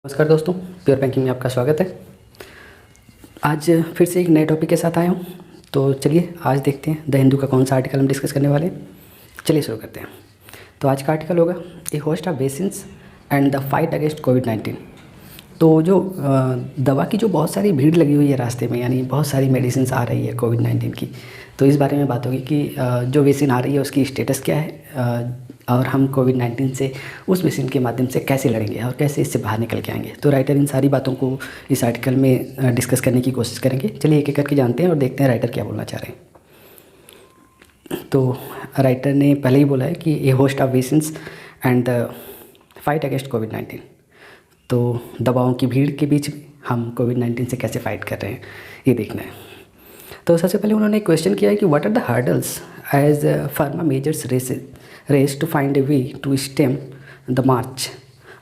नमस्कार दोस्तों, pure banking में आपका स्वागत है। आज फिर से एक नए टॉपिक के साथ आया हूँ। तो चलिए आज देखते हैं द हिंदू का कौन सा आर्टिकल हम डिस्कस करने वाले हैं। चलिए शुरू करते हैं। तो आज का आर्टिकल होगा a host of vaccines and the fight against कोविड-19। तो जो दवा की जो बहुत सारी भीड़ लगी हुई है रास्ते में, यानी बहुत सारी मेडिसिन आ रही है कोविड-19 की, तो इस बारे में बात होगी कि जो वैक्सीन आ रही है उसकी स्टेटस क्या है और हम कोविड-19 से उस वैक्सीन के माध्यम से कैसे लड़ेंगे और कैसे इससे बाहर निकल के आएंगे। तो राइटर इन सारी बातों को इस आर्टिकल में डिस्कस करने की कोशिश करेंगे। चलिए एक एक करके जानते हैं और देखते हैं राइटर क्या बोलना चाह रहे हैं। तो राइटर ने पहले ही बोला है कि a host of vaccines and the fight against कोविड-19। तो दवाओं की भीड़ के बीच में हम कोविड-19 से कैसे फाइट कर रहे हैं ये देखना है। तो सबसे पहले उन्होंने एक क्वेश्चन किया है कि what are the hurdles as pharma majors race to find a way to stem the march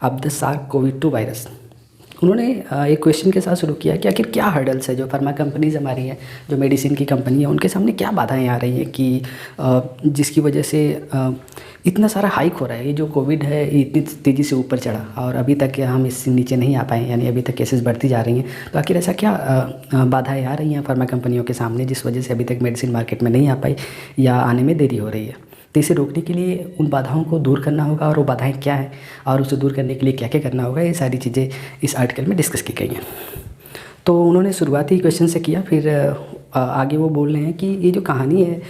of the SARS-CoV-2 virus. उन्होंने एक क्वेश्चन के साथ शुरू किया कि आखिर क्या हर्डल्स है जो फार्मा कंपनीज हमारी हैं, जो मेडिसिन की कंपनी है, उनके सामने क्या बाधाएं आ रही हैं कि जिसकी वजह से इतना सारा हाइक हो रहा है। ये जो कोविड है ये इतनी तेज़ी से ऊपर चढ़ा और अभी तक हम इससे नीचे नहीं आ पाए, यानी अभी तक केसेस बढ़ती जा रही हैं। तो आखिर ऐसा क्या बाधाएं आ रही हैं फार्मा कंपनियों के सामने जिस वजह से अभी तक मेडिसिन मार्केट में नहीं आ पाई या आने में देरी हो रही है। तो इसे रोकने के लिए उन बाधाओं को दूर करना होगा और वो बाधाएं क्या हैं और उसे दूर करने के लिए क्या क्या करना होगा, ये सारी चीज़ें इस आर्टिकल में डिस्कस की गई हैं। तो उन्होंने शुरुआती क्वेश्चन से किया, फिर आगे वो बोल रहे हैं कि ये जो कहानी है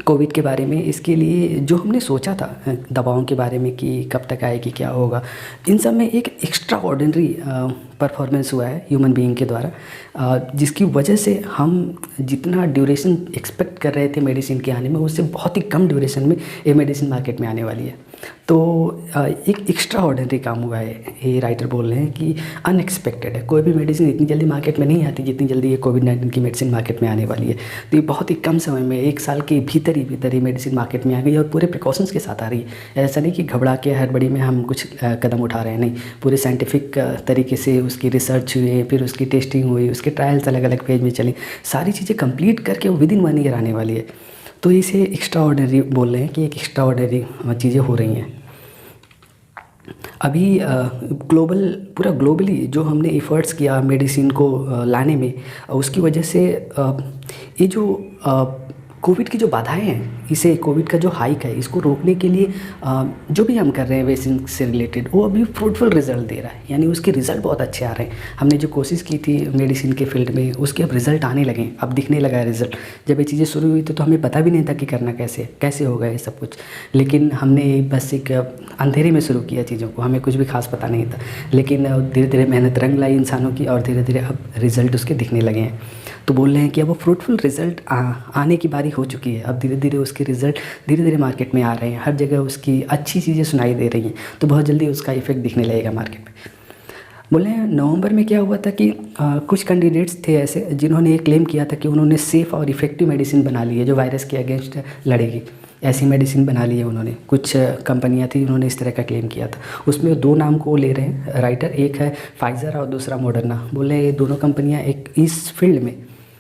कोविड के बारे में, इसके लिए जो हमने सोचा था दवाओं के बारे में कि कब तक आएगी, क्या होगा, इन सब में एक एक्स्ट्रा ऑर्डिनरी परफॉर्मेंस हुआ है ह्यूमन बीइंग के द्वारा, जिसकी वजह से हम जितना ड्यूरेशन एक्सपेक्ट कर रहे थे मेडिसिन के आने में, उससे बहुत ही कम ड्यूरेशन में ये मेडिसिन मार्केट में आने वाली है। तो एक एक्स्ट्रा ऑर्डिनरी काम हुआ है, ये राइटर बोल रहे हैं कि अनएक्सपेक्टेड है। कोई भी मेडिसिन इतनी जल्दी मार्केट में नहीं आती जितनी जल्दी ये कोविड-19 की मेडिसिन मार्केट में आने वाली है। तो ये बहुत ही कम समय में, एक साल के भीतर ही मेडिसिन मार्केट में आ गई और पूरे प्रिकॉशंस के साथ आ रही है। ऐसा नहीं कि घबरा के हड़बड़ी में हम कुछ कदम उठा रहे हैं, नहीं, पूरे साइंटिफिक तरीके से उसकी रिसर्च हुई, फिर उसकी टेस्टिंग हुई, उसके ट्रायल्स अलग अलग फेज में चली, सारी चीज़ें कंप्लीट करके वो विदिन 1 ईयर आने वाली है। तो इसे एक्स्ट्रा ऑर्डिनरी बोल रहे हैं कि एक एक्स्ट्रा ऑर्डिनरी चीज़ें हो रही हैं अभी। पूरा ग्लोबली जो हमने एफर्ट्स किया मेडिसिन को लाने में, उसकी वजह से ये जो कोविड की जो बाधाएं हैं, इसे कोविड का जो हाइक है, इसको रोकने के लिए जो भी हम कर रहे हैं वैक्सीन से रिलेटेड, वो अभी फ्रूटफुल रिजल्ट दे रहा है, यानी उसके रिज़ल्ट बहुत अच्छे आ रहे हैं। हमने जो कोशिश की थी मेडिसिन के फील्ड में, उसके अब रिज़ल्ट आने लगे, अब दिखने लगा है रिज़ल्ट। जब ये चीज़ें शुरू हुई तो हमें पता भी नहीं था कि करना कैसे होगा ये सब कुछ, लेकिन हमने बस एक अंधेरे में शुरू किया चीज़ों को, हमें कुछ भी खास पता नहीं था। लेकिन धीरे धीरे मेहनत रंग लाई इंसानों की और धीरे धीरे अब रिज़ल्ट उसके दिखने लगे हैं। तो बोल रहे हैं कि अब वो फ्रूटफुल रिज़ल्ट आने की बारी हो चुकी है। अब धीरे धीरे उसके रिज़ल्ट धीरे धीरे मार्केट में आ रहे हैं, हर जगह उसकी अच्छी चीज़ें सुनाई दे रही हैं। तो बहुत जल्दी उसका इफेक्ट दिखने लगेगा मार्केट में। बोले नवंबर में क्या हुआ था कि कुछ कैंडिडेट्स थे ऐसे जिन्होंने ये क्लेम किया था कि उन्होंने सेफ़ और इफ़ेक्टिव मेडिसिन बना ली है जो वायरस के अगेंस्ट लड़ेगी। ऐसी मेडिसिन बना ली है उन्होंने, कुछ कंपनियां थी उन्होंने इस तरह का क्लेम किया था। उसमें 2 नाम को ले रहे हैं राइटर, एक है फाइज़र और दूसरा मॉडर्ना। बोले ये दोनों कंपनियाँ एक इस फील्ड में,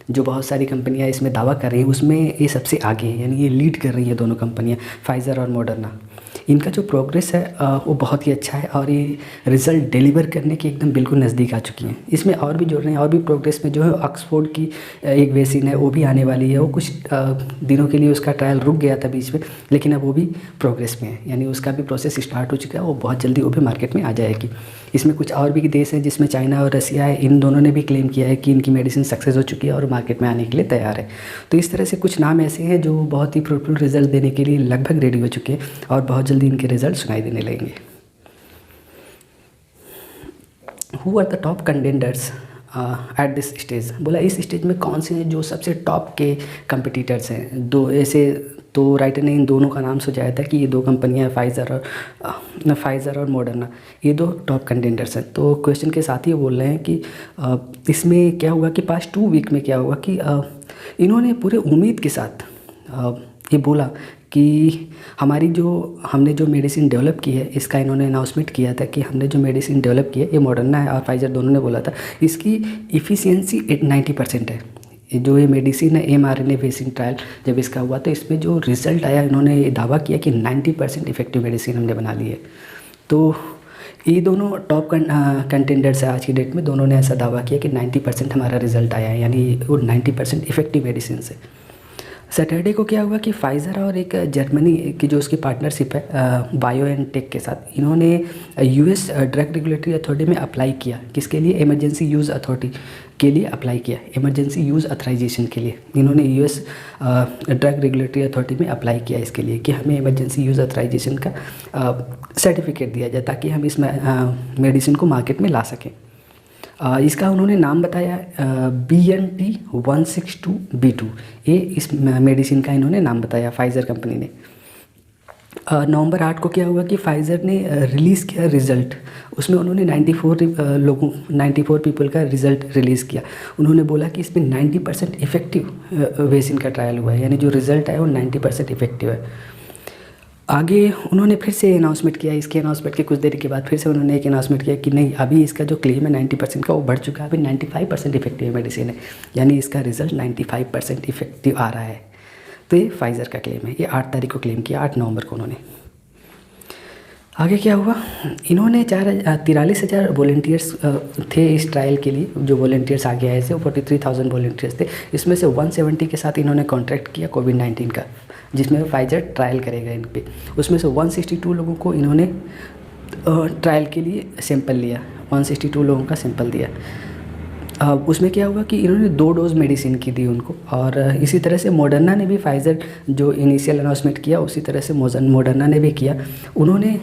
जो बहुत सारी कंपनियां इसमें दावा कर रही हैं, उसमें ये सबसे आगे है, यानी ये लीड कर रही हैं दोनों कंपनियां, फाइज़र और मॉडर्ना। इनका जो प्रोग्रेस है वो बहुत ही अच्छा है और ये रिज़ल्ट डिलीवर करने के एकदम बिल्कुल नज़दीक आ चुकी हैं। इसमें और भी जुड़ रहे हैं, और भी प्रोग्रेस में जो है ऑक्सफोर्ड की एक वैक्सीन है वो भी आने वाली है। वो कुछ दिनों के लिए उसका ट्रायल रुक गया था बीच में, लेकिन अब वो भी प्रोग्रेस में है, यानी उसका भी प्रोसेस स्टार्ट हो चुका है। वो बहुत जल्दी वो भी मार्केट में आ जाएगी। इसमें कुछ और भी देश हैं जिसमें चाइना और रसिया है, इन दोनों ने भी क्लेम किया है कि इनकी मेडिसिन सक्सेस हो चुकी है और मार्केट में आने के लिए तैयार है। तो इस तरह से कुछ नाम ऐसे हैं जो बहुत ही फ्रूटफुल रिजल्ट देने के लिए लगभग रेडी हो चुके हैं और बहुत जल्दी इनके रिजल्ट सुनाई देने लगेंगे। Who are the top contenders at this stage. बोला इस स्टेज में कौन से हैं जो सबसे टॉप के कंपिटिटर्स हैं। 2 ऐसे, तो राइटर ने इन दोनों का नाम सुझाया था कि ये 2 कंपनियां फाइज़र और मॉडर्ना, ये 2 टॉप कंटेंडर्स हैं। तो क्वेश्चन के साथ ही वो बोल रहे हैं कि इसमें क्या हुआ कि पास्ट 2 वीक में क्या हुआ कि इन्होंने पूरे उम्मीद के साथ ये बोला कि हमने जो मेडिसिन डेवलप की है, इसका इन्होंने अनाउंसमेंट किया था कि हमने जो मेडिसिन डेवलप की है, ये मॉडर्ना है और फाइज़र दोनों ने बोला था, इसकी इफ़िशियंसी 90% है। जो ये मेडिसिन है mRNA वैक्सीन ट्रायल जब इसका हुआ तो इसमें जो रिज़ल्ट आया, इन्होंने ये दावा किया कि 90% इफेक्टिव मेडिसिन हमने बना ली है। तो ये दोनों टॉप कंटेंडर्स है आज की डेट में। दोनों ने ऐसा दावा किया कि 90% हमारा रिजल्ट आया है, यानी वो 90% इफेक्टिव मेडिसिन है। सैटरडे को क्या हुआ कि फाइज़र और एक जर्मनी की जो उसकी पार्टनरशिप है बायोएनटेक के साथ, इन्होंने यूएस ड्रग रेगुलेटरी अथॉरिटी में अप्लाई किया। किसके लिए? इमरजेंसी यूज़ अथॉरिटी के लिए अप्लाई किया, इमरजेंसी यूज़ अथराइजेशन के लिए इन्होंने यूएस ड्रग रेगुलेटरी अथॉरिटी में अप्लाई किया इसके लिए कि हमें इमरजेंसी यूज़ अथराइजेशन का सर्टिफिकेट दिया जाए ताकि हम इस मेडिसिन को मार्केट में ला सकें। इसका उन्होंने नाम बताया BNT162B2, ये इस मेडिसिन का इन्होंने नाम बताया फाइज़र कंपनी ने। नवंबर 8 को क्या हुआ कि फाइज़र ने रिलीज़ किया रिज़ल्ट। उसमें उन्होंने 94 पीपल का रिज़ल्ट रिलीज़ किया। उन्होंने बोला कि इसमें 90% इफेक्टिव वैक्सीन का ट्रायल हुआ है, यानी जो रिज़ल्ट आया वो 90% इफेक्टिव है। आगे उन्होंने फिर से अनाउंसमेंट किया। इसके अनाउंसमेंट के कुछ देर के बाद फिर से उन्होंने एक अनाउंसमेंट किया कि नहीं, अभी इसका जो क्लेम है 90% का वो बढ़ चुका है, अभी 95% इफेक्टिव मेडिसिन है, यानी इसका रिजल्ट 95% इफेक्टिव आ रहा है। तो ये फाइज़र का क्लेम है। ये 8 तारीख को क्लेम किया, 8 नवंबर को उन्होंने। आगे क्या हुआ, इन्होंने 43,000 वॉलंटियर्स थे इस ट्रायल के लिए। जो वॉलंटियर्स आगे आए थे वो 43,000 वॉलंटियर्स थे। इसमें से 170 के साथ इन्होंने कॉन्ट्रैक्ट किया कोविड-19 का, जिसमें फाइज़र ट्रायल करेगा इन पे। उसमें से 162 लोगों को इन्होंने ट्रायल के लिए सैंपल लिया, 162 लोगों का सैंपल दिया। उसमें क्या हुआ कि इन्होंने 2 डोज मेडिसिन की दी उनको। और इसी तरह से मॉडर्ना ने भी फाइज़र जो इनिशियल अनाउंसमेंट किया उसी तरह से मॉडर्ना ने भी किया। उन्होंने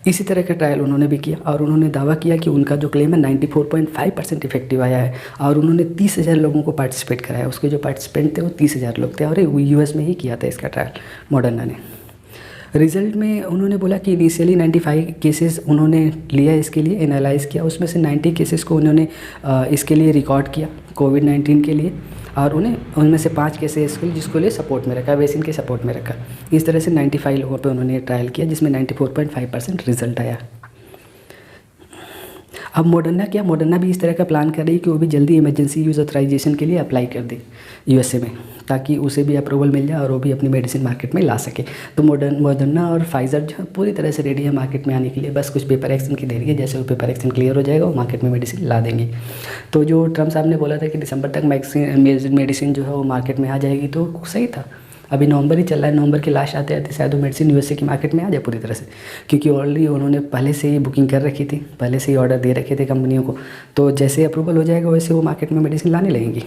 इसी तरह का ट्रायल उन्होंने भी किया और उन्होंने दावा किया कि उनका जो क्लेम है 94.5% इफेक्टिव आया है। और उन्होंने 30,000 लोगों को पार्टिसिपेट कराया। उसके जो पार्टिसिपेंट थे वो 30,000 लोग थे और यूएस में ही किया था इसका ट्रायल मॉडर्ना ने। रिज़ल्ट में उन्होंने बोला कि इनिशियली 95 केसेस उन्होंने लिया, इसके लिए एनालाइज़ किया। उसमें से 90 केसेस को उन्होंने इसके लिए रिकॉर्ड किया कोविड-19 के लिए, और उनमें से 5 केसेस के लिए जिसको लिए सपोर्ट में रखा, वैक्सीन के सपोर्ट में रखा। इस तरह से 95 लोगों पे उन्होंने ट्रायल किया जिसमें 94.5% रिजल्ट आया। अब मॉडर्ना भी इस तरह का प्लान कर रही है कि वो भी जल्दी इमरजेंसी यूज़ ऑथराइजेशन के लिए अप्लाई कर दे यूएसए में, ताकि उसे भी अप्रूवल मिल जाए और वो भी अपनी मेडिसिन मार्केट में ला सके। तो मॉडर्ना और फाइज़र जो है पूरी तरह से रेडी है मार्केट में आने के लिए, बस कुछ पेपर एक्शन की देरी है। जैसे वो पेपर एक्शन क्लियर हो जाएगा वो मार्केट में मेडिसिन ला देंगे। तो जो ट्रम्प साहब ने बोला था कि दिसंबर तक मेडिसिन जो है वो मार्केट में आ जाएगी, तो सही था। अभी नवंबर ही चल रहा है, नवंबर के लास्ट आते आते शायद वो मेडिसिन यूएसए की मार्केट में आ जाए पूरी तरह से, क्योंकि ऑलरेडी उन्होंने पहले से ही बुकिंग कर रखी थी, पहले से ही ऑर्डर दे रखे थे कंपनियों को। तो जैसे अप्रूवल हो जाएगा वैसे वो मार्केट में मेडिसिन लाने लगेंगी।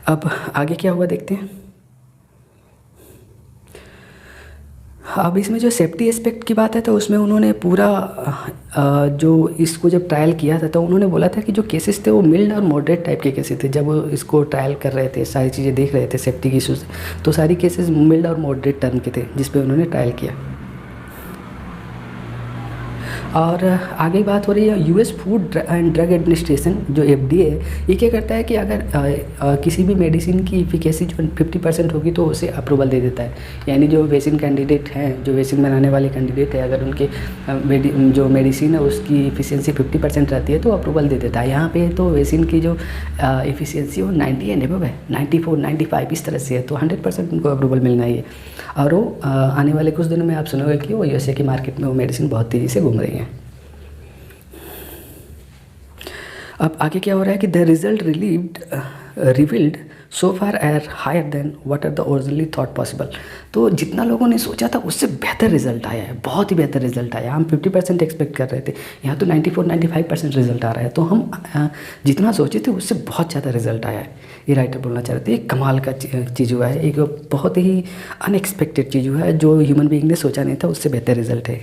अब आगे क्या हुआ देखते हैं। अब इसमें जो सेफ्टी एस्पेक्ट की बात है तो उसमें उन्होंने पूरा जो इसको जब ट्रायल किया था तो उन्होंने बोला था कि जो केसेस थे वो मिल्ड और मॉडरेट टाइप के केसेस थे। जब वो इसको ट्रायल कर रहे थे, सारी चीज़ें देख रहे थे सेफ्टी की इशूज़, तो सारी केसेस मिल्ड और मॉडरेट टर्म के थे जिस पे उन्होंने ट्रायल किया। और आगे बात हो रही है US food and drug administration जो FDA है, ये क्या करता है कि अगर किसी भी मेडिसिन की इफिकेसी जो 50% होगी तो उसे अप्रूवल दे देता है। यानी जो वैक्सीन कैंडिडेट हैं, जो वैक्सीन बनाने वाले कैंडिडेट है, अगर उनके जो मेडिसिन है उसकी इफिशियंसी 50% रहती है तो अप्रूवल दे देता है। यहाँ पे तो वैक्सीन की जो इफिशियंसी वो 90 एंड अबव है, 94, 95 इस तरह से है, तो 100% उनको अप्रूवल मिलना ही है। और वो आने वाले कुछ दिनों में आप सुनोगे कि वो यूएसए की मार्केट में वो मेडिसिन बहुत तेज़ी से घूम रही है। अब आगे क्या हो रहा है कि the result revealed so far are higher than what are the originally thought possible. तो जितना लोगों ने सोचा था उससे बेहतर रिजल्ट आया है, बहुत ही बेहतर रिजल्ट आया। हम 50% एक्सपेक्ट कर रहे थे, यहाँ तो 94-95% रिजल्ट आ रहा है। तो हम जितना सोचे थे उससे बहुत ज़्यादा रिजल्ट आया है। ये राइटर बोलना चाह रहे थे, एक कमाल का चीज़ हुआ है, एक बहुत ही अनएक्सपेक्टेड चीज़ हुआ है, जो ह्यूमन बीइंग ने सोचा नहीं था, उससे बेहतर रिजल्ट है।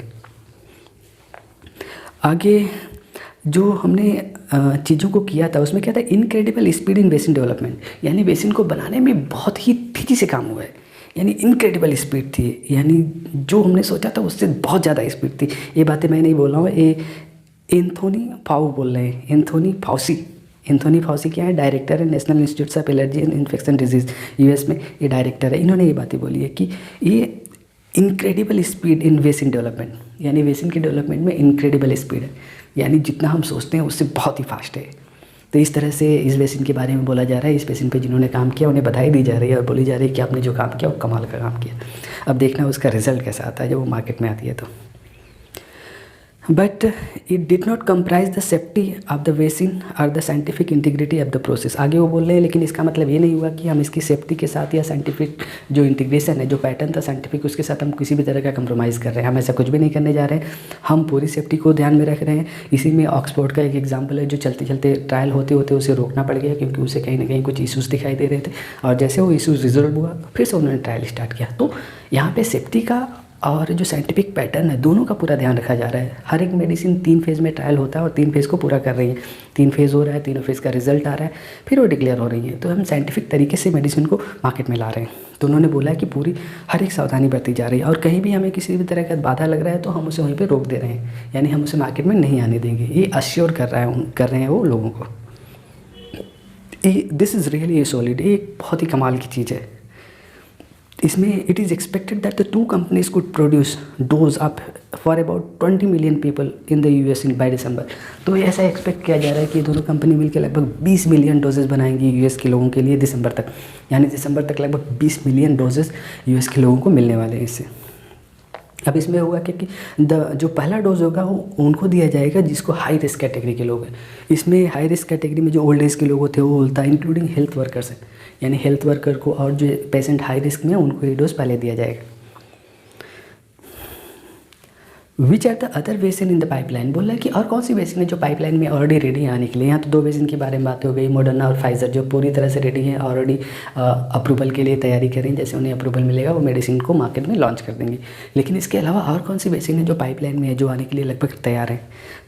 आगे जो हमने चीज़ों को किया था उसमें क्या था, incredible speed in vaccine development, यानी वैक्सीन को बनाने में बहुत ही तेज़ी से काम हुआ है। यानी इनक्रेडिबल स्पीड थी, यानी जो हमने सोचा था उससे बहुत ज़्यादा स्पीड थी। ये बातें मैं नहीं बोल रहा हूँ, ये एंथोनी फाउ बोल रहे हैं, एंथोनी फाउसी क्या है, डायरेक्टर है national institute of allergy and infection disease US में, ये डायरेक्टर है। इन्होंने ये बातें बोली है कि ये incredible speed in vaccine development, यानी वैक्सीन के डेवलपमेंट में इनक्रेडिबल स्पीड है, यानी जितना हम सोचते हैं उससे बहुत ही फास्ट है। तो इस तरह से इस वैक्सीन के बारे में बोला जा रहा है। इस वैक्सीन पे जिन्होंने काम किया उन्हें बधाई दी जा रही है और बोली जा रही है कि आपने जो काम किया वो कमाल का काम किया। अब देखना उसका रिजल्ट कैसा आता है जब वो मार्केट में आती है तो। But it did not compromise the safety of the vaccine और the scientific integrity of the process. आगे वो बोल रहे हैं लेकिन इसका मतलब ये नहीं हुआ कि हम इसकी सेफ्टी के साथ या साइंटिफिक जो इंटीग्रेशन है, जो पैटर्न था साइंटिफिक, उसके साथ हम किसी भी तरह का कंप्रोमाइज़ कर रहे हैं। हम ऐसा कुछ भी नहीं करने जा रहे हैं। हम पूरी सेफ्टी को ध्यान में रख रहे हैं। इसी में ऑक्सफोर्ड का एक एग्जाम्पल है जो चलते चलते ट्रायल होते होते उसे रोकना पड़ गया क्योंकि उसे कहीं ना कहीं कुछ इशूज़ दिखाई दे रहे थे, और जैसे वो इशूज़ रिजोल्व हुआ फिर से उन्होंने ट्रायल स्टार्ट किया। तो यहाँ पे सेफ्टी का और जो साइंटिफिक पैटर्न है दोनों का पूरा ध्यान रखा जा रहा है। हर एक मेडिसिन 3 फेज़ में ट्रायल होता है और 3 फेज़ को पूरा कर रही है। 3 फेज़ हो रहा है, तीनों फेज़ का रिजल्ट आ रहा है, फिर वो डिक्लेयर हो रही है। तो हम साइंटिफिक तरीके से मेडिसिन को मार्केट में ला रहे हैं। तो उन्होंने बोला है कि पूरी हर एक सावधानी बरती जा रही है और कहीं भी हमें किसी भी तरह का बाधा लग रहा है तो हम उसे वहीं पर रोक दे रहे हैं, यानी हम उसे मार्केट में नहीं आने देंगे। ये अश्योर कर रहे हैं वो लोगों को। This is really solid. ये बहुत ही कमाल की चीज़ है। इसमें it is expected that the 2 companies could produce dose up for about 20 million people in the US in by December. तो ऐसा एक्सपेक्ट किया जा रहा है कि दोनों कंपनी मिलकर लगभग 20 मिलियन डोजेस बनाएंगी यूएस के लोगों के लिए दिसंबर तक, यानी दिसंबर तक लगभग 20 मिलियन डोजेस यूएस के लोगों को मिलने वाले हैं इससे। अब इसमें होगा कि जो पहला डोज होगा वो उनको दिया जाएगा जिसको हाई रिस्क कैटेगरी के लोग हैं। इसमें हाई रिस्क कैटेगरी में जो ओल्ड एज के लोग होते हैं वो होता है, इंक्लूडिंग हेल्थ वर्कर्स हैं, यानी हेल्थ वर्कर को और जो पेशेंट हाई रिस्क में है उनको ये डोज पहले दिया जाएगा। Which are the other vaccine in the pipeline. बोल रहा है कि और कौन सी वैक्सीन है जो पाइपलाइन में ऑलरेडी रेडी है आने के लिए। यहाँ तो 2 वैक्सीन के बारे में बात हो गई, मॉडर्ना और फाइजर, जो पूरी तरह से रेडी है, ऑलरेडी अप्रूवल के लिए तैयारी कर रही हैं। जैसे उन्हें अप्रूवल मिलेगा वो मेडिसिन को मार्केट में लॉन्च कर देंगे। लेकिन इसके अलावा और कौन सी वैक्सीन है जो पाइपलाइन में है, जो आने के लिए लगभग तैयार है।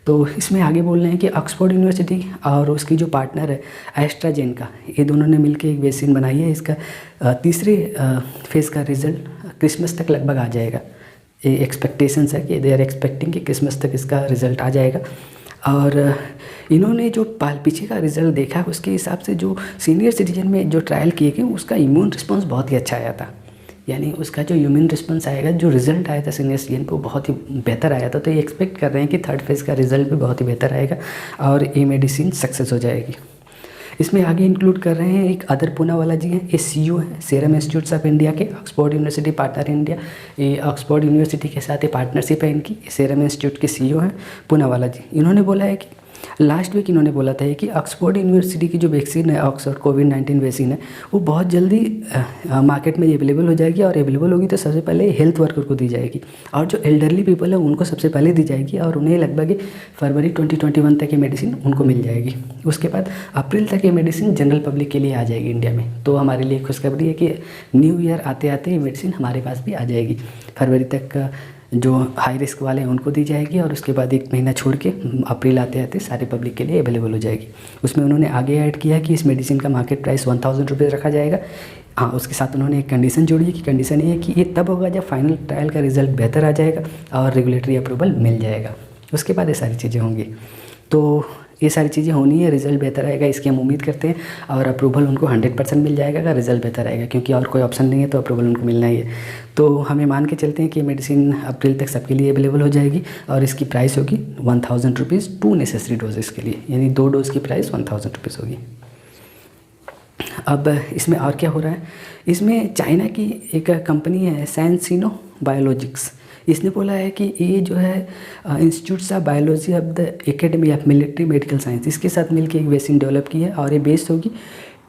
तो इसमें आगे बोल रहे हैं कि ऑक्सफोर्ड यूनिवर्सिटी और उसकी जो पार्टनर है एस्ट्राजेनेका, ये दोनों ने मिलकर एक वैक्सीन बनाई है। इसका तीसरे फेज़ का रिजल्ट क्रिसमस तक लगभग आ जाएगा। ये एक्सपेक्टेशंस है कि दे आर एक्सपेक्टिंग कि क्रिसमस तक इसका रिज़ल्ट आ जाएगा। और इन्होंने जो पीछे का रिज़ल्ट देखा उसके हिसाब से जो सीनियर सिटीजन में जो ट्रायल किए गए उसका इम्यून रिस्पॉन्स बहुत ही अच्छा आया था, यानी उसका जो इम्यून रिस्पॉन्स आएगा, जो रिज़ल्ट आया था सीनियर सिटीजन पर वो बहुत ही बेहतर आया था। तो ये एक्सपेक्ट कर रहे हैं कि 3rd फेज़ का रिज़ल्ट भी बहुत ही बेहतर आएगा और ये मेडिसिन सक्सेस हो जाएगी। इसमें आगे इंक्लूड कर रहे हैं एक अदर पूनावाला जी हैं, ये CEO हैं सीरम इंस्टीट्यूट्स ऑफ इंडिया के, ऑक्सफोर्ड यूनिवर्सिटी पार्टनर इंडिया। ये ऑक्सफोर्ड यूनिवर्सिटी के साथ ये पार्टनरशिप है इनकी। सीरम इंस्टीट्यूट के CEO हैं पूनावाला जी। इन्होंने बोला है कि लास्ट वीक इन्होंने बोला था कि ऑक्सफोर्ड यूनिवर्सिटी की जो वैक्सीन है, ऑक्सफोर्ड कोविड-19 वैक्सीन है, वो बहुत जल्दी मार्केट में अवेलेबल हो जाएगी और अवेलेबल होगी तो सबसे पहले हेल्थ वर्कर को दी जाएगी और जो एल्डरली पीपल है उनको सबसे पहले दी जाएगी और उन्हें लगभग फरवरी 2021 तक ये मेडिसिन उनको मिल जाएगी। उसके बाद अप्रैल तक ये मेडिसिन जनरल पब्लिक के लिए आ जाएगी इंडिया में। तो हमारे लिए खुशखबरी है कि न्यू ईयर आते आते ये मेडिसिन हमारे पास भी आ जाएगी। फरवरी तक जो हाई रिस्क वाले हैं उनको दी जाएगी और उसके बाद 1 महीना छोड़ के अप्रैल आते आते सारे पब्लिक के लिए अवेलेबल हो जाएगी। उसमें उन्होंने आगे ऐड किया कि इस मेडिसिन का मार्केट प्राइस 1000 रुपये रखा जाएगा। हाँ, उसके साथ उन्होंने एक कंडीशन जोड़ी है कि कंडीशन ये है कि ये तब होगा जब फाइनल ट्रायल का रिजल्ट बेहतर आ जाएगा और रेगुलेटरी अप्रूवल मिल जाएगा। उसके बाद ये सारी चीज़ें होंगी। तो ये सारी चीज़ें होनी है, रिजल्ट बेहतर आएगा इसकी हम उम्मीद करते हैं और अप्रूवल उनको 100% मिल जाएगा अगर रिजल्ट बेहतर आएगा, क्योंकि और कोई ऑप्शन नहीं है तो अप्रूवल उनको मिलना ही है। तो हमें मान के चलते हैं कि मेडिसिन अप्रैल तक सबके लिए अवेलेबल हो जाएगी और इसकी प्राइस होगी 1000 रुपीज़ 2 नेसेसरी डोजेस के लिए, यानी 2 डोज़ की प्राइस 1000 रुपीज़ होगी। अब इसमें और क्या हो रहा है, इसमें चाइना की एक कंपनी है सैनसिनो बायोलॉजिक्स, इसने बोला है कि ये जो है institutes of biology of the academy of military medical science, इसके साथ मिलकर एक वैक्सीन डेवलप की है और ये बेस्ड होगी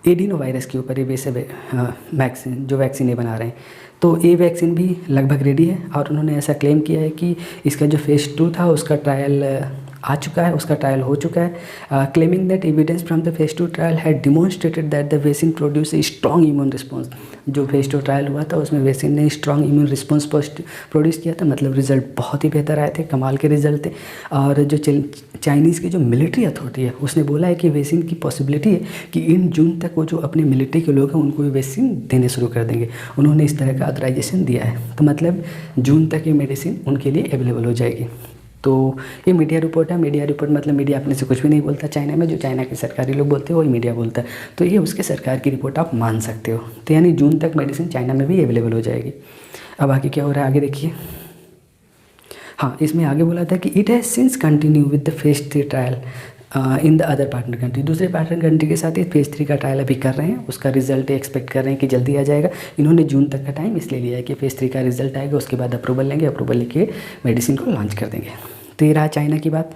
एडिनो वायरस के ऊपर। ये बेस है वैक्सीन, जो वैक्सीन ये बना रहे हैं। तो ये वैक्सीन भी लगभग रेडी है और उन्होंने ऐसा क्लेम किया है कि इसका जो फेज़ 2 था उसका ट्रायल आ चुका है, उसका ट्रायल हो चुका है। Claiming that evidence from the phase 2 trial had demonstrated that the vaccine produce a strong immune response. जो फेज़ 2 ट्रायल हुआ था उसमें वैक्सीन ने स्ट्रॉन्ग इम्यून रिस्पॉन्स प्रोड्यूस किया था, मतलब रिजल्ट बहुत ही बेहतर आए थे, कमाल के रिजल्ट थे। और जो चाइनीज़ की जो मिलिट्री अथॉरिटी है उसने बोला है कि वैक्सीन की पॉसिबिलिटी है कि इन जून तक वो जो अपने मिलिट्री के लोग हैं उनको ये वैक्सीन देने शुरू कर देंगे। उन्होंने इस तरह का ऑथराइजेशन दिया है, तो मतलब जून तक ये मेडिसिन उनके लिए अवेलेबल हो जाएगी। तो ये मीडिया रिपोर्ट है। मीडिया रिपोर्ट मतलब मीडिया अपने से कुछ भी नहीं बोलता चाइना में, जो चाइना के सरकारी लोग बोलते हैं वही मीडिया बोलता है। तो ये उसके सरकार की रिपोर्ट आप मान सकते हो। तो यानी जून तक मेडिसिन चाइना में भी अवेलेबल हो जाएगी। अब आगे क्या हो रहा है, आगे देखिए। हाँ, इसमें आगे बोला था कि it has since continue with the phase 3 trial. In the other partner country, दूसरे पार्टनर कंट्री के साथ ये फेज़ 3 का ट्रायल अभी कर रहे हैं। उसका रिजल्ट एक्सपेक्ट कर रहे हैं कि जल्दी आ जाएगा। इन्होंने जून तक का टाइम इसलिए लिया है कि फेज़ 3 का रिजल्ट आएगा, उसके बाद अप्रूवल लेंगे, अप्रूवल लेके मेडिसिन को लॉन्च कर देंगे। तो ये रहा चाइना की बात।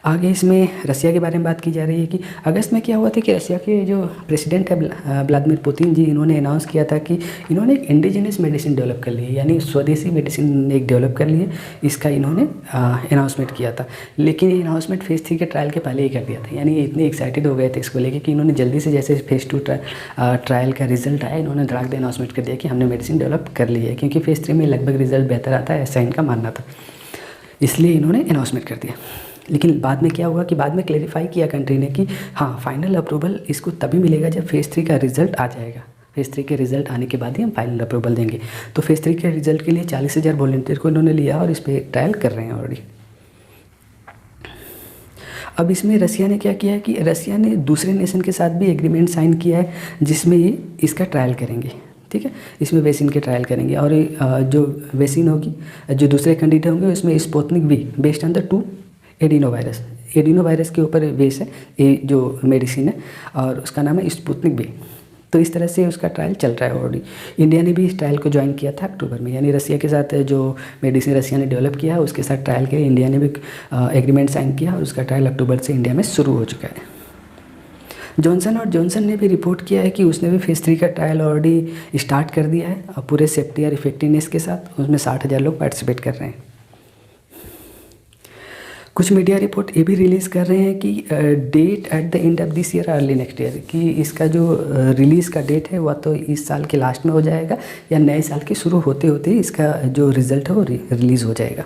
आगे इसमें रसिया के बारे में बात की जा रही है कि अगस्त में क्या हुआ था कि रसिया के जो प्रेसिडेंट है व्लादिमीर पुतिन जी, इन्होंने अनाउंस किया था कि इन्होंने एक इंडिजिनस मेडिसिन डेवलप कर ली है, यानी स्वदेशी मेडिसिन एक डेवलप कर ली है। इसका इन्होंने अनाउंसमेंट किया था, लेकिन ये अनाउंसमेंट फेज़ 3 के ट्रायल के पहले ही कर दिया था। यानी ये इतने एक्साइटेड हो गए थे इसको लेके कि इन्होंने जल्दी से जैसे फेज़ 2 ट्रायल का रिजल्ट आया, इन्होंने धड़ाक दे अनाउंसमेंट कर दिया कि हमने मेडिसिन डेवलप कर ली है, क्योंकि फेज़ 3 में लगभग रिजल्ट बेहतर आता है, ऐसा इनका मानना था, इसलिए इन्होंने अनाउंसमेंट कर दिया। लेकिन बाद में क्या हुआ कि बाद में क्लेरिफाई किया कंट्री ने कि हाँ, फाइनल अप्रूवल इसको तभी मिलेगा जब फेज़ 3 का रिजल्ट आ जाएगा। फेज़ 3 के रिजल्ट आने के बाद ही हम फाइनल अप्रूवल देंगे। तो फेज़ 3 के रिजल्ट के लिए 40,000 वॉलंटियर को इन्होंने लिया और इस पर ट्रायल कर रहे हैं ऑलरेडी। अब इसमें रसिया ने क्या किया है कि रसिया ने दूसरे नेशन के साथ भी एग्रीमेंट साइन किया है, जिसमें ये इसका ट्रायल करेंगे। ठीक है, इसमें वैक्सीन के ट्रायल करेंगे और जो वैक्सीन होगी, जो दूसरे कैंडिडेट होंगे, उसमें Sputnik V based on the 2 adeno virus के ऊपर बेस है ये जो मेडिसिन है, और उसका नाम है स्पुतनिक वी। तो इस तरह से उसका ट्रायल चल रहा है ऑलरेडी। इंडिया ने भी इस ट्रायल को ज्वाइन किया था अक्टूबर में, यानी रसिया के साथ जो मेडिसिन रसिया ने डेवलप किया है उसके साथ ट्रायल के लिए इंडिया ने भी एग्रीमेंट साइन किया और उसका ट्रायल अक्टूबर से इंडिया में शुरू हो चुका है। जॉनसन ने भी रिपोर्ट किया है कि उसने भी फेज़ 3 का ट्रायल ऑलरेडी स्टार्ट कर दिया है और पूरे सेफ्टी और इफेक्टिवनेस के साथ। उसमें 60,000 लोग पार्टिसिपेट कर रहे हैं। कुछ मीडिया रिपोर्ट ये भी रिलीज़ कर रहे हैं कि that at the end of this year early next year, कि इसका जो रिलीज़ का डेट है वह तो इस साल के लास्ट में हो जाएगा या नए साल के शुरू होते होते इसका जो रिज़ल्ट है वो रिलीज़ हो जाएगा।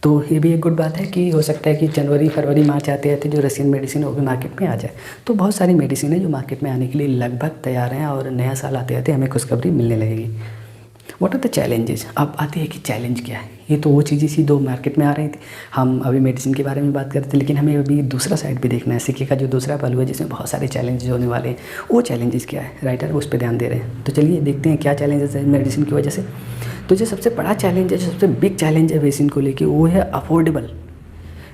तो ये भी एक गुड बात है कि हो सकता है कि जनवरी फरवरी मार्च आते आते जो रशियन मेडिसिन वो भी मार्केट में आ जाए। तो बहुत सारी मेडिसिन है जो मार्केट में आने के लिए लगभग तैयार हैं और नया साल आते आते हमें खुशखबरी मिलने लगेगी। What are the challenges? अब आती है कि चैलेंज क्या है। ये तो वो चीज़ें सी दो मार्केट में आ रही थी, हम अभी मेडिसिन के बारे में बात करते थे, लेकिन हमें अभी दूसरा साइड भी देखना है, सिक्के का जो दूसरा पहलू है जिसमें बहुत सारे चैलेंजेस होने वाले हैं। वो चैलेंजेस क्या है, राइटर उस पर ध्यान दे रहे हैं। तो चलिए देखते हैं क्या चैलेंजेस है मेडिसिन की वजह से। तो जो सबसे बड़ा चैलेंज है, जो सबसे बिग चैलेंज है वैक्सीन को लेके, वो है अफोर्डेबल,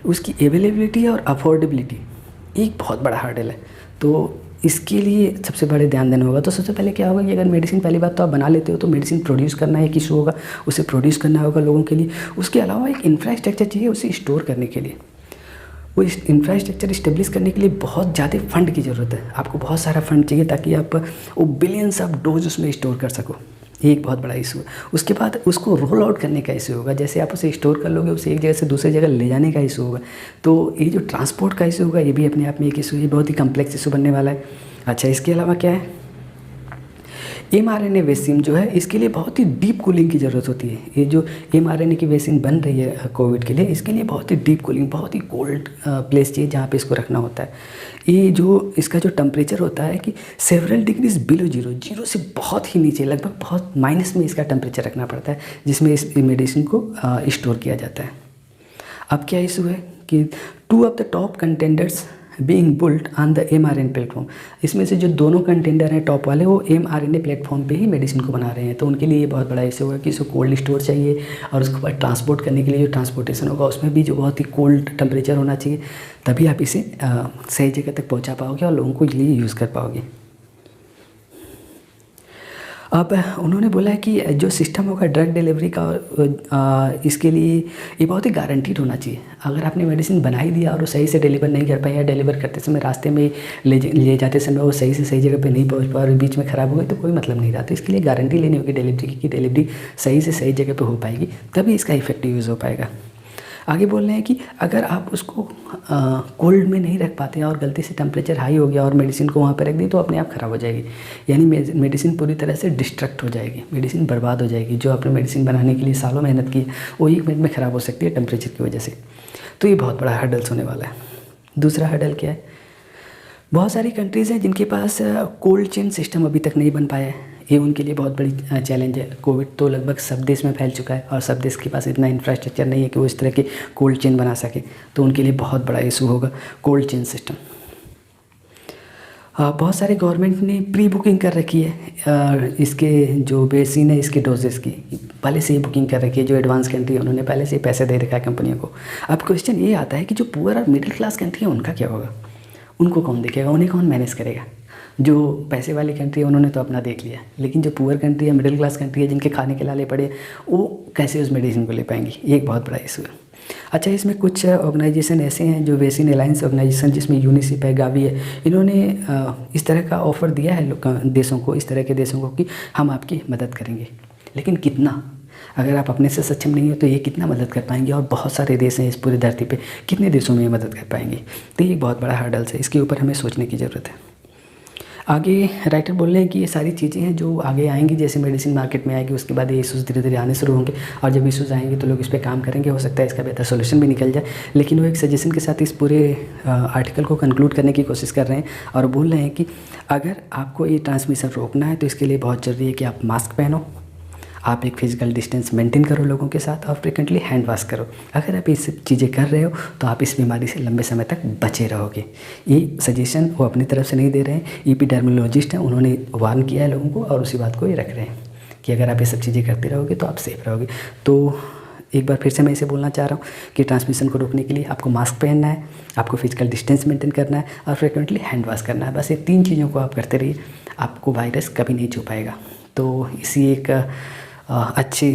उसकी अवेलेबिलिटी और अफोर्डेबिलिटी एक बहुत बड़ा हर्डल है। तो इसके लिए सबसे बड़े ध्यान देना होगा। तो सबसे पहले क्या होगा कि अगर मेडिसिन पहली बात तो आप बना लेते हो तो मेडिसिन प्रोड्यूस करना एक इशू होगा, उसे प्रोड्यूस करना होगा लोगों के लिए। उसके अलावा एक इंफ्रास्ट्रक्चर चाहिए उसे स्टोर करने के लिए। वो इंफ्रास्ट्रक्चर इस्टेब्लिश करने के लिए बहुत ज़्यादा फंड की ज़रूरत है। आपको बहुत सारा फंड चाहिए ताकि आप वो बिलियंस ऑफ डोज उसमें स्टोर कर सको। ये एक बहुत बड़ा इशू है। उसके बाद उसको रोल आउट करने का इशू होगा। जैसे आप उसे स्टोर कर लोगे, उसे एक जगह से दूसरी जगह ले जाने का इशू होगा। तो ये जो ट्रांसपोर्ट का इशू होगा, ये भी अपने आप में एक इशू है, बहुत ही कम्प्लेक्स इशू बनने वाला है। अच्छा, इसके अलावा क्या है, mRNA वैक्सीन जो है इसके लिए बहुत ही डीप कूलिंग की ज़रूरत होती है। ये जो mRNA की वैक्सीन बन रही है कोविड के लिए, इसके लिए बहुत ही डीप कूलिंग, बहुत ही कोल्ड प्लेस चाहिए जहाँ पे इसको रखना होता है। ये जो इसका जो टेम्परेचर होता है कि सेवरल डिग्रीज बिलो जीरो से बहुत ही नीचे, लगभग बहुत माइनस में इसका टेम्परेचर रखना पड़ता है, जिसमें इस मेडिसिन को स्टोर किया जाता है। अब क्या इशू है कि 2 of the top contenders being built on the mRNA platform, इसमें से जो दोनों कंटेंडर हैं टॉप वाले, वो mRNA प्लेटफॉर्म पे ही मेडिसिन को बना रहे हैं। तो उनके लिए ये बहुत बड़ा इशू होगा कि इसको कोल्ड स्टोर चाहिए और उसके बाद ट्रांसपोर्ट करने के लिए जो ट्रांसपोर्टेशन होगा उसमें भी जो बहुत ही कोल्ड टेम्परेचर होना चाहिए, तभी आप इसे सही जगह तक पहुँचा पाओगे और लोगों को इजीली यूज़ कर पाओगे। अब उन्होंने बोला है कि जो सिस्टम होगा ड्रग डिलीवरी का, इसके लिए ये बहुत ही गारंटीड होना चाहिए। अगर आपने मेडिसिन बना ही दिया और वो सही से डिलीवर नहीं कर पाया, या डिलीवर करते समय रास्ते में ले जाते समय वो सही से सही जगह पे नहीं पहुंच पाया और बीच में ख़राब हो गई, तो कोई मतलब नहीं रहा। तो इसके लिए गारंटी लेनी होगी डिलीवरी की, डिलीवरी सही से सही जगह पर हो पाएगी, तभी इसका इफेक्टिव यूज़ हो पाएगा। आगे बोल रहे हैं कि अगर आप उसको कोल्ड में नहीं रख पाते और गलती से टेम्परेचर हाई हो गया और मेडिसिन को वहाँ पर रख दी तो अपने आप ख़राब हो जाएगी, यानी मेडिसिन पूरी तरह से डिस्ट्रक्ट हो जाएगी, मेडिसिन बर्बाद हो जाएगी। जो आपने मेडिसिन बनाने के लिए सालों मेहनत की वो 1 मिनट में ख़राब हो सकती है टेम्परेचर की वजह से। तो ये बहुत बड़ा हर्डल्स होने वाला है। दूसरा हर्डल क्या है, बहुत सारी कंट्रीज़ हैं जिनके पास कोल्ड चेन सिस्टम अभी तक नहीं बन पाया है। ये उनके लिए बहुत बड़ी चैलेंज है। कोविड तो लगभग सब देश में फैल चुका है और सब देश के पास इतना इंफ्रास्ट्रक्चर नहीं है कि वो इस तरह के कोल्ड चेन बना सके, तो उनके लिए बहुत बड़ा इशू होगा कोल्ड चेन सिस्टम। बहुत सारे गवर्नमेंट ने प्री बुकिंग कर रखी है इसके जो वैक्सीन है इसके डोजेस की पहले से ही बुकिंग कर रखी है। जो एडवांस कंट्री है उन्होंने पहले से ही पैसे दे रखा है कंपनियों को। अब क्वेश्चन ये आता है कि जो पुअर और मिडिल क्लास कंट्री है उनका क्या होगा, उनको कौन देखेगा, उन्हें कौन मैनेज करेगा। जो पैसे वाली कंट्री है उन्होंने तो अपना देख लिया, लेकिन जो पुअर कंट्री है मिडिल क्लास कंट्री है जिनके खाने के लाले पड़े वो कैसे उस मेडिसिन को ले पाएंगी, ये एक बहुत बड़ा इशू है। अच्छा, इसमें कुछ ऑर्गेनाइजेशन ऐसे हैं जो वैक्सीन अलायंस ऑर्गेनाइजेशन जिसमें यूनिसेफ है, गावी है, इन्होंने इस तरह का ऑफ़र दिया है देशों को, इस तरह के देशों को कि हम आपकी मदद करेंगे। लेकिन कितना, अगर आप अपने से सक्षम नहीं हो तो ये कितना मदद कर पाएंगे। और बहुत सारे देश हैं इस पूरी धरती पे, कितने देशों में ये मदद कर पाएंगे। तो ये एक बहुत बड़ा हर्डल्स है, इसके ऊपर हमें सोचने की ज़रूरत है। आगे राइटर बोल रहे हैं कि ये सारी चीज़ें हैं जो आगे आएंगी, जैसे मेडिसिन मार्केट में आएगी उसके बाद ये इशूज़ धीरे धीरे आने शुरू होंगे, और जब इशूज़ आएंगे तो लोग इस पर काम करेंगे, हो सकता है इसका बेहतर सोल्यूशन भी निकल जाए। लेकिन वो एक सजेशन के साथ इस पूरे आर्टिकल को कंक्लूड करने की कोशिश कर रहे हैं और बोल रहे हैं कि अगर आपको ये ट्रांसमिशन रोकना है तो इसके लिए बहुत ज़रूरी है कि आप मास्क पहनो, आप एक फिजिकल डिस्टेंस मेंटेन करो लोगों के साथ, और फ्रिक्वेंटली हैंड वॉश करो। अगर आप ये सब चीज़ें कर रहे हो तो आप इस बीमारी से लंबे समय तक बचे रहोगे। ये सजेशन वो अपनी तरफ से नहीं दे रहे हैं, एपिडेमियोलॉजिस्ट हैं, उन्होंने वार्न किया है लोगों को और उसी बात को ये रख रहे हैं कि अगर आप ये सब चीज़ें करते रहोगे तो आप सेफ रहोगे। तो एक बार फिर से मैं इसे बोलना चाह रहा हूँ कि ट्रांसमिशन को रोकने के लिए आपको मास्क पहनना है, आपको फिजिकल डिस्टेंस मेंटेन करना है और फ्रिक्वेंटली हैंड वॉश करना है। बस ये 3 चीज़ों को आप करते रहिए, आपको वायरस कभी नहीं छू पाएगा। तो इसी एक अच्छी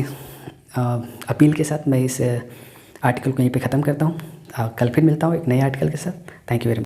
अपील के साथ मैं इस आर्टिकल को यहीं पे ख़त्म करता हूँ। कल फिर मिलता हूँ एक नए आर्टिकल के साथ। Thank you very much.